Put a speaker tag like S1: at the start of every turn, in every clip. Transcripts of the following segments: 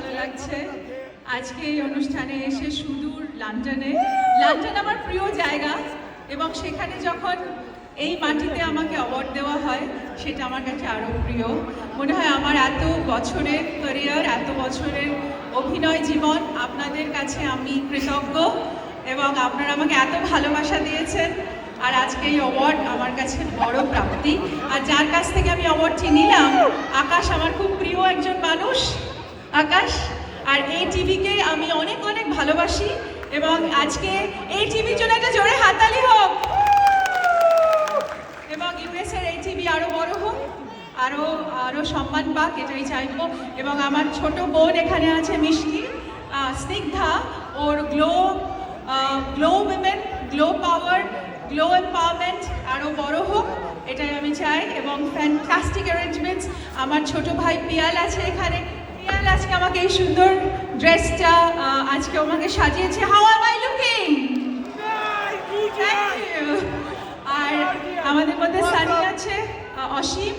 S1: ভালো লাগছে আজকে এই অনুষ্ঠানে এসে সুদূর লন্ডনে। লন্ডন আমার প্রিয় জায়গা এবং সেখানে যখন এই মাটিতে আমাকে অ্যাওয়ার্ড দেওয়া হয় সেটা আমার কাছে আরও প্রিয়। মনে হয় আমার এত বছরের ক্যারিয়ার, এত বছরের অভিনয় জীবন আপনাদের কাছে আমি কৃতজ্ঞ এবং আপনারা আমাকে এত ভালোবাসা দিয়েছেন। আর আজকে এই অ্যাওয়ার্ড আমার কাছে বড় প্রাপ্তি। আর যার কাছ থেকে আমি অ্যাওয়ার্ডটি নিলাম, আকাশ আমার খুব প্রিয় একজন মানুষ। আকাশ আর এই টিভিকে আমি অনেক অনেক ভালোবাসি এবং আজকে এই টিভির জন্য একটা জোরে হাততালি হোক এবং ইউএসের এই টিভি আরও বড় হোক, আরও আরও সম্মান পাক, এটাই চাইবো। এবং আমার ছোট বোন এখানে আছে মিষ্টি, স্নিগ্ধা, ওর গ্লো উইমেন, গ্লো পাওয়ার, গ্লো এম্পাওয়ারমেন্ট আরও বড় হোক, এটাই আমি চাই। এবং ফ্যান্টাস্টিক অ্যারেঞ্জমেন্টস, আমার ছোট ভাই পিয়াল আছে এখানে। পিয়াল আজকে আমাকে এই সুন্দর ড্রেসটা আজকে আমাকে সাজিয়েছে। How am I looking? Thank you. আর আমাদের মধ্যে সানি আছে, অসীম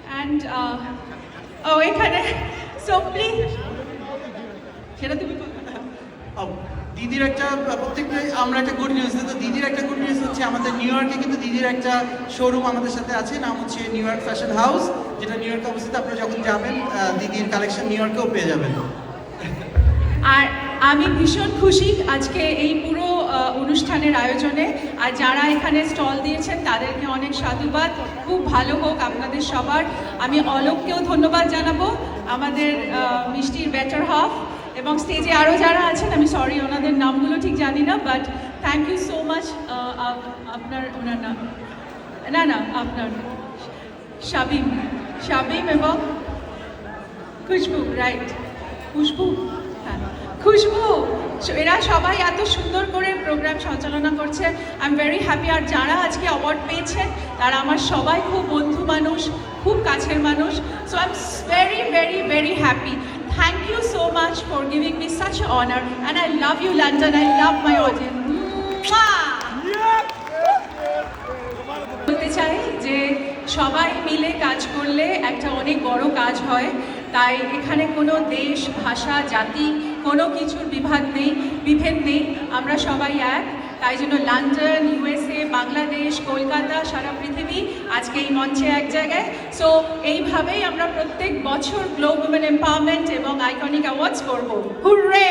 S1: অ্যান্ড ও এখানে সো প্লিজ সেটা তুমি
S2: দিদির একটা প্রত্যেকটা আমরা একটা গুড নিউজ দিই। তো দিদির একটা গুড নিউজ হচ্ছে আমাদের নিউ ইয়র্কে কিন্তু দিদির একটা শোরুম আমাদের সাথে আছে, নাম হচ্ছে নিউ ইয়র্ক ফ্যাশন হাউস, যেটা নিউ ইয়র্কে অবস্থিত। আপনারা যখন যাবেন দিদির কালেকশন নিউ ইয়র্কেও পেয়ে যাবেন।
S1: আর আমি ভীষণ খুশি আজকে এই পুরো অনুষ্ঠানের আয়োজনে। আর যারা এখানে স্টল দিয়েছেন তাদেরকে অনেক সাধুবাদ। খুব ভালো হোক আপনাদের সবার। আমি অলোককেও ধন্যবাদ জানাবো, আমাদের মিষ্টির বেটার হাফ, এবং স্টেজে আরও যারা আছেন, আমি সরি ওনাদের নামগুলো ঠিক জানি না, but thank you so much. আপনার ওনার নাম না আপনার শাবিম এবং খুশবু, রাইট? খুশবু, হ্যাঁ খুশবু, এরা সবাই এত সুন্দর করে প্রোগ্রাম সঞ্চালনা করছে। I am very happy. আর যারা আজকে অ্যাওয়ার্ড পেয়েছেন তারা আমার সবাই খুব বন্ধু মানুষ, খুব কাছের মানুষ। So I am very very very happy. Thank you so much for giving me such an honor, and I love you, London. I love my audience. বলতে চাই যে সবাই মিলে কাজ করলে একটা অনেক বড় কাজ হয়। তাই এখানে কোনো দেশ, ভাষা, জাতি কোনো কিছুর বিভেদ নেই। আমরা সবাই এক। তাই জন্য লন্ডন, ইউএসএ, বাংলাদেশ, কলকাতা, সারা পৃথিবী আজকে এই মঞ্চে এক জায়গায়। সো এইভাবেই আমরা প্রত্যেক বছর গ্লো উইমেন এম্পাওয়ারমেন্ট এবং আইকনিক অ্যাওয়ার্ডস করবো। হুররে!